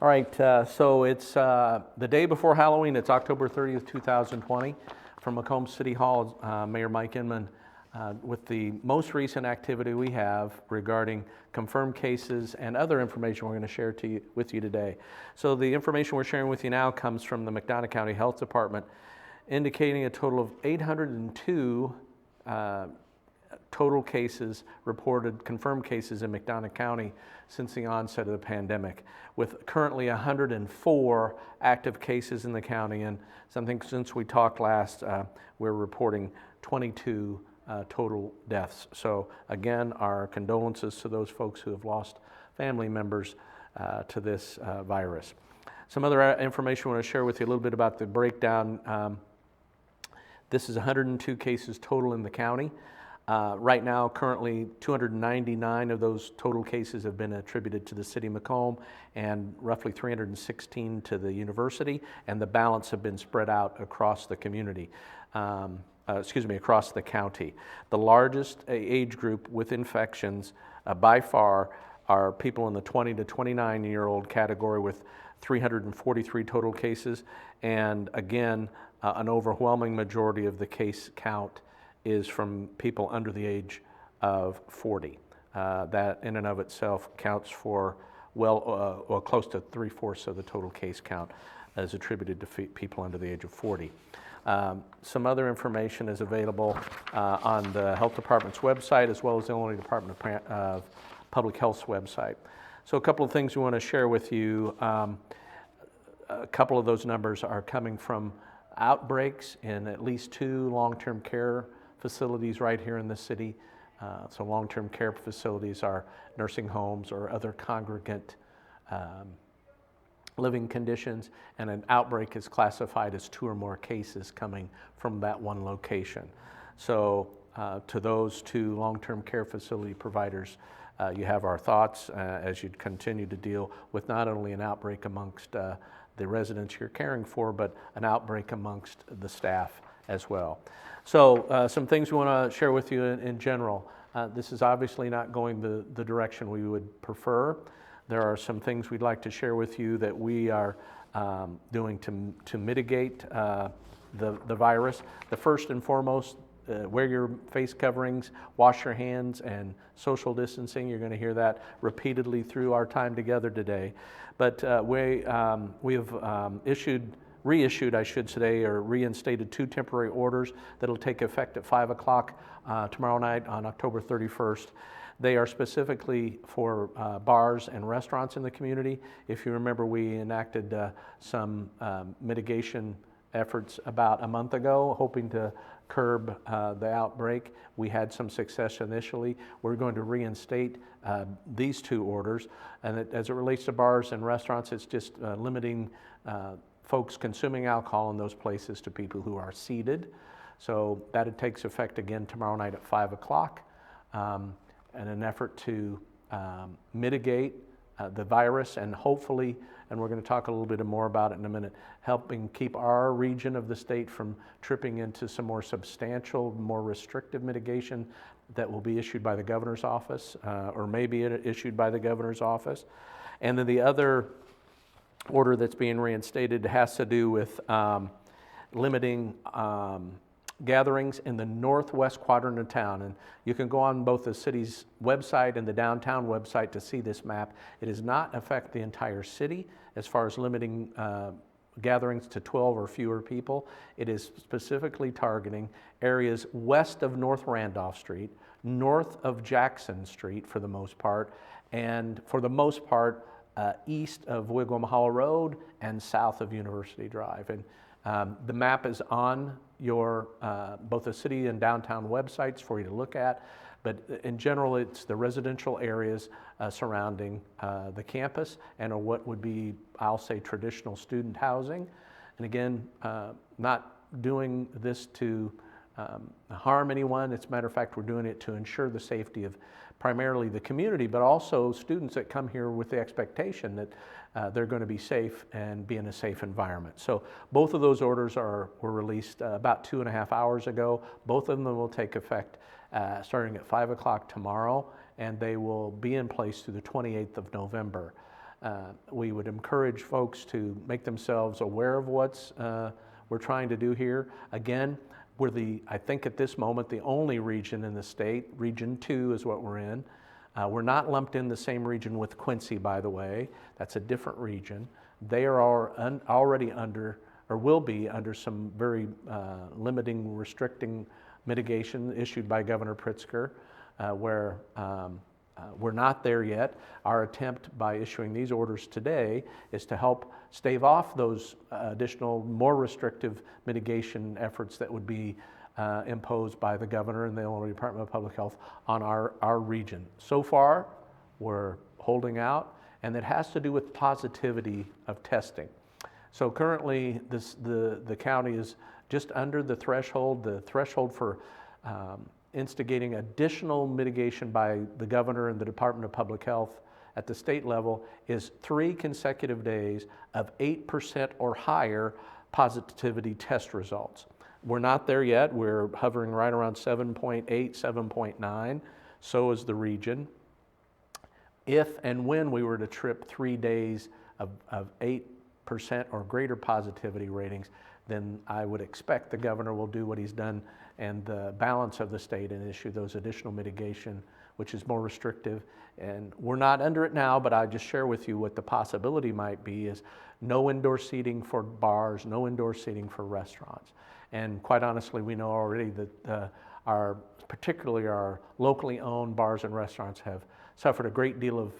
All right, so it's the day before Halloween. It's October 30th, 2020. From Macomb City Hall, Mayor Mike Inman with the most recent activity we have regarding confirmed cases and other information we're going to share with you today. So the information we're sharing with you now comes from the McDonough County Health Department, indicating a total of 802 total cases reported, confirmed cases in McDonough County since the onset of the pandemic, with currently 104 active cases in the county. And something since we talked last, we're reporting 22 total deaths. So again, our condolences to those folks who have lost family members to this virus. Some other information I want to share with you a little bit about the breakdown. This is 102 cases total in the county. Right now, currently 299 of those total cases have been attributed to the city of Macomb and roughly 316 to the university, and the balance have been spread out across the community, across the county. The largest age group with infections by far are people in the 20 to 29-year-old category with 343 total cases, and again, an overwhelming majority of the case count is from people under the age of 40. That in and of itself counts for close to 3/4 of the total case count is attributed to people under the age of 40. Some other information is available on the Health Department's website, as well as the Illinois Department of Public Health's website. So a couple of things we want to share with you. A couple of those numbers are coming from outbreaks in at least 2 long-term care facilities right here in the city. So long-term care facilities are nursing homes or other congregant living conditions, and an outbreak is classified as 2 or more cases coming from that one location. So to those 2 long-term care facility providers, you have our thoughts as you continue to deal with not only an outbreak amongst the residents you're caring for, but an outbreak amongst the staff as well. So some things we want to share with you in general. This is obviously not going the direction we would prefer. There are some things we'd like to share with you that we are doing to mitigate the virus. The first and foremost, wear your face coverings, wash your hands, and social distancing. You're going to hear that repeatedly through our time together today. But we have reissued, I should say, or reinstated 2 temporary orders that'll take effect at 5 o'clock tomorrow night on October 31st. They are specifically for bars and restaurants in the community. If you remember, we enacted some mitigation efforts about a month ago, hoping to curb the outbreak. We had some success initially. We're going to reinstate these 2 orders. And as it relates to bars and restaurants, it's just limiting folks consuming alcohol in those places to people who are seated. So that takes effect again tomorrow night at 5 o'clock in an effort to mitigate the virus and hopefully, and we're going to talk a little bit more about it in a minute, helping keep our region of the state from tripping into some more substantial, more restrictive mitigation that will be issued by the governor's office or may be issued by the governor's office. And then the other order that's being reinstated has to do with limiting gatherings in the northwest quadrant of town. And you can go on both the city's website and the downtown website to see this map. It does not affect the entire city as far as limiting gatherings to 12 or fewer people. It is specifically targeting areas west of North Randolph Street, north of Jackson Street for the most part, and for the most part, east of Wigwam Hollow Road and south of University Drive. And the map is on your both the city and downtown websites for you to look at, but in general, it's the residential areas surrounding the campus and what would be, I'll say, traditional student housing. And again, not doing this to harm anyone. As a matter of fact, we're doing it to ensure the safety of primarily the community, but also students that come here with the expectation that they're going to be safe and be in a safe environment. So both of those orders were released about 2.5 hours ago. Both of them will take effect starting at 5 o'clock tomorrow, and they will be in place through the 28th of November. We would encourage folks to make themselves aware of what's we're trying to do here. Again, we're I think at this moment, the only region in the state. Region 2 is what we're in. We're not lumped in the same region with Quincy, by the way. That's a different region. They are already under, or will be under, some very limiting, restricting mitigation issued by Governor Pritzker, where we're not there yet. Our attempt by issuing these orders today is to help stave off those additional, more restrictive mitigation efforts that would be imposed by the governor and the Illinois Department of Public Health on our region. So far, we're holding out, and it has to do with positivity of testing. So currently, the county is just under the threshold. The threshold for instigating additional mitigation by the governor and the Department of Public Health at the state level is 3 consecutive days of 8% or higher positivity test results. We're not there yet. We're hovering right around 7.8, 7.9. So is the region. If and when we were to trip 3 days of 8% or greater positivity ratings, then I would expect the governor will do what he's done and the balance of the state and issue those additional mitigation, which is more restrictive. And we're not under it now, but I just share with you what the possibility might be is no indoor seating for bars, no indoor seating for restaurants. And quite honestly, we know already that particularly our locally owned bars and restaurants have suffered a great deal of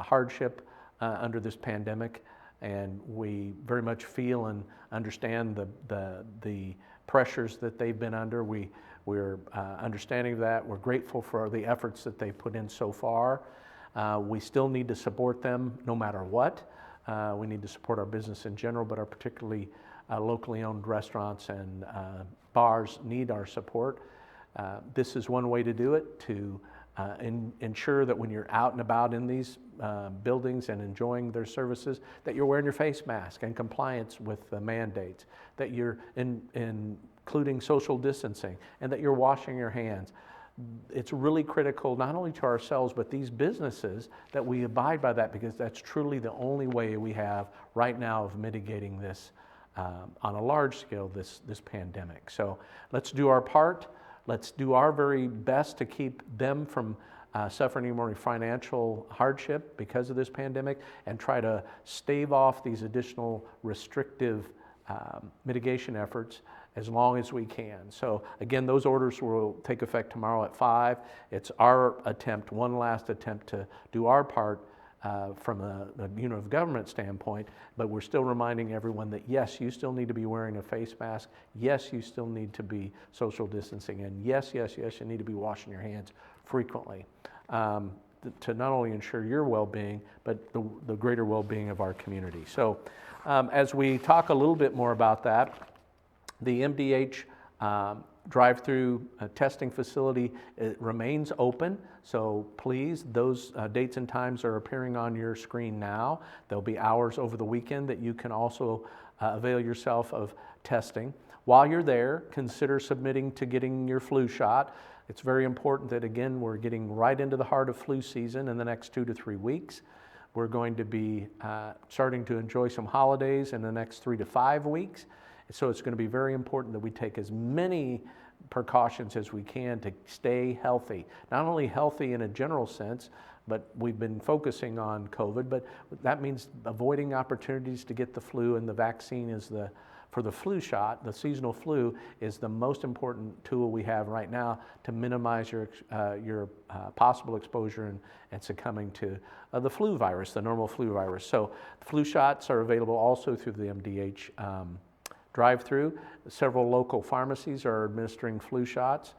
hardship under this pandemic. And we very much feel and understand the pressures that they've been under. We're understanding of that. We're grateful for the efforts that they've put in so far. We still need to support them no matter what. We need to support our business in general, but our particularly locally owned restaurants and bars need our support. This is one way to do it, to ensure that when you're out and about in these buildings and enjoying their services, that you're wearing your face mask in compliance with the mandates, that you're including social distancing, and that you're washing your hands. It's really critical, not only to ourselves, but these businesses, that we abide by that, because that's truly the only way we have right now of mitigating this on a large scale, this pandemic. So let's do our part. Let's do our very best to keep them from suffering any more financial hardship because of this pandemic, and try to stave off these additional restrictive mitigation efforts as long as we can. So again, those orders will take effect tomorrow at 5. It's our attempt, one last attempt, to do our part from the unit of government standpoint, but we're still reminding everyone that yes, you still need to be wearing a face mask, yes, you still need to be social distancing, and yes, you need to be washing your hands frequently to not only ensure your well-being, but the greater well-being of our community. So as we talk a little bit more about that, the MDH drive-through testing facility remains open, so please, those dates and times are appearing on your screen now. There'll be hours over the weekend that you can also avail yourself of testing. While you're there, consider submitting to getting your flu shot. It's very important that, again, we're getting right into the heart of flu season in the next 2 to 3 weeks. We're going to be starting to enjoy some holidays in the next 3 to 5 weeks. So it's going to be very important that we take as many precautions as we can to stay healthy. Not only healthy in a general sense, but we've been focusing on COVID, but that means avoiding opportunities to get the flu, and the vaccine is for the flu shot, the seasonal flu, is the most important tool we have right now to minimize your possible exposure and succumbing to the flu virus, the normal flu virus. So flu shots are available also through the MDH drive-through. Several local pharmacies are administering flu shots.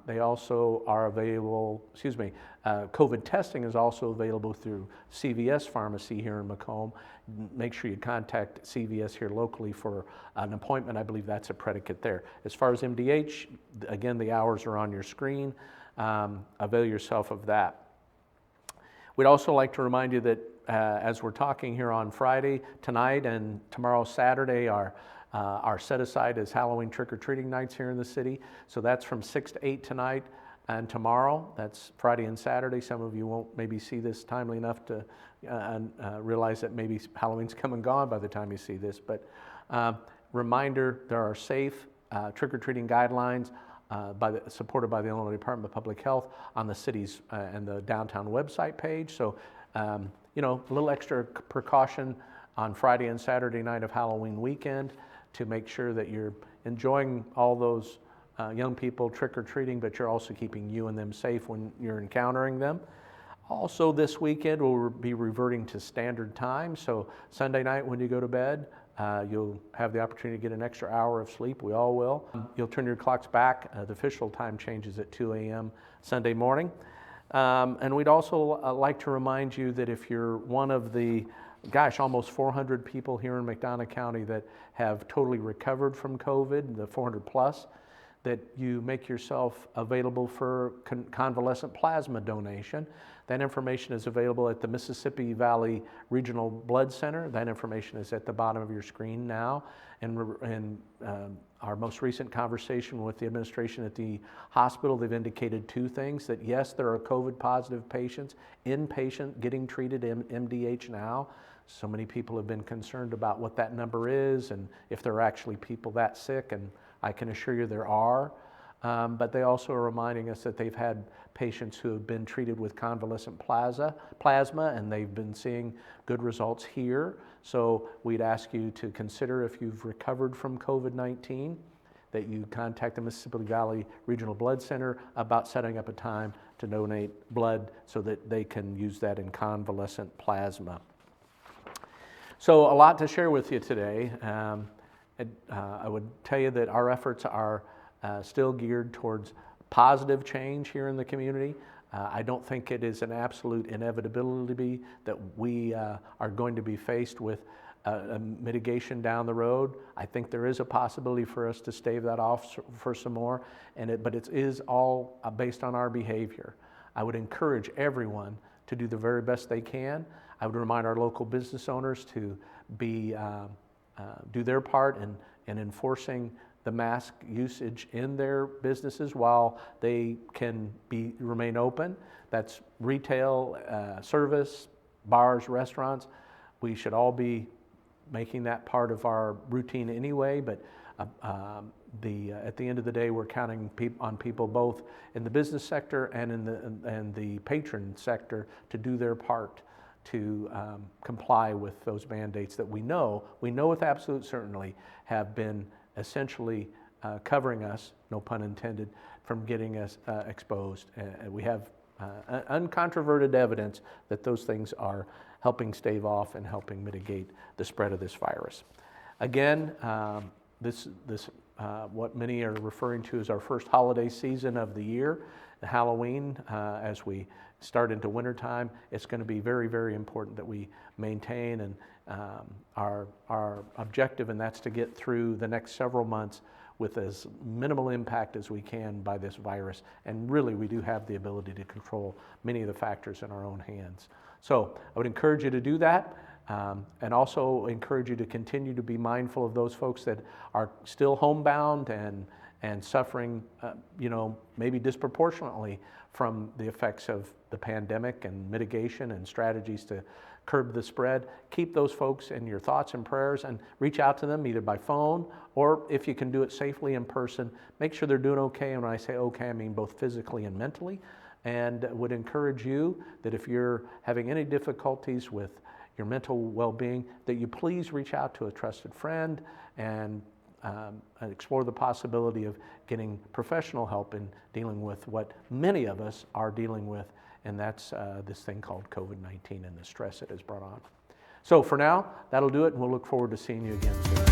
They also are available, COVID testing is also available through CVS Pharmacy here in Macomb. Make sure you contact CVS here locally for an appointment. I believe that's a predicate there. As far as MDH, again, the hours are on your screen. Avail yourself of that. We'd also like to remind you that as we're talking here on Friday, tonight and tomorrow, Saturday, are set aside as Halloween trick-or-treating nights here in the city. So that's from 6 to 8 tonight And tomorrow, that's Friday and Saturday. Some of you won't maybe see this timely enough to realize that maybe Halloween's come and gone by the time you see this. But reminder, there are safe trick-or-treating guidelines supported by the Illinois Department of Public Health on the city's and the downtown website page. So, a little extra precaution on Friday and Saturday night of Halloween weekend to make sure that you're enjoying all those young people trick-or-treating, but you're also keeping you and them safe when you're encountering them. Also this weekend, we'll be reverting to standard time. So Sunday night when you go to bed, you'll have the opportunity to get an extra hour of sleep. We all will. You'll turn your clocks back. The official time changes at 2 a.m. Sunday morning. And we'd also like to remind you that if you're one of the, almost 400 people here in McDonough County that have totally recovered from COVID, the 400 plus, that you make yourself available for convalescent plasma donation. That information is available at the Mississippi Valley Regional Blood Center. That information is at the bottom of your screen now. And our most recent conversation with the administration at the hospital, they've indicated two things: that yes, there are COVID positive patients, inpatient, getting treated in MDH now. So many people have been concerned about what that number is and if there are actually people that sick, and I can assure you there are. But they also are reminding us that they've had patients who have been treated with convalescent plasma, and they've been seeing good results here. So we'd ask you to consider, if you've recovered from COVID-19, that you contact the Mississippi Valley Regional Blood Center about setting up a time to donate blood so that they can use that in convalescent plasma. So a lot to share with you today. I would tell you that our efforts are still geared towards positive change here in the community. I don't think it is an absolute inevitability that we are going to be faced with a mitigation down the road. I think there is a possibility for us to stave that off for some more, but it is all based on our behavior. I would encourage everyone to do the very best they can. I would remind our local business owners to do their part in enforcing the mask usage in their businesses while they can remain open. That's retail, service, bars, restaurants. We should all be making that part of our routine anyway, but at the end of the day, we're counting on people both in the business sector and in the patron sector to do their part to comply with those mandates that we know with absolute certainty have been essentially covering us, no pun intended, from getting us exposed. We have uncontroverted evidence that those things are helping stave off and helping mitigate the spread of this virus. Again, what many are referring to as our first holiday season of the year, the Halloween, as we start into wintertime, it's going to be very, very important that we maintain and our objective, and that's to get through the next several months with as minimal impact as we can by this virus. And really, we do have the ability to control many of the factors in our own hands. So I would encourage you to do that, and also encourage you to continue to be mindful of those folks that are still homebound and suffering, maybe disproportionately from the effects of the pandemic and mitigation and strategies to curb the spread. Keep those folks in your thoughts and prayers, and reach out to them either by phone or, if you can do it safely, in person. Make sure they're doing okay, and when I say okay, I mean both physically and mentally. And would encourage you that if you're having any difficulties with your mental well-being, that you please reach out to a trusted friend and explore the possibility of getting professional help in dealing with what many of us are dealing with, and that's this thing called COVID-19 and the stress it has brought on. So for now, that'll do it, and we'll look forward to seeing you again soon.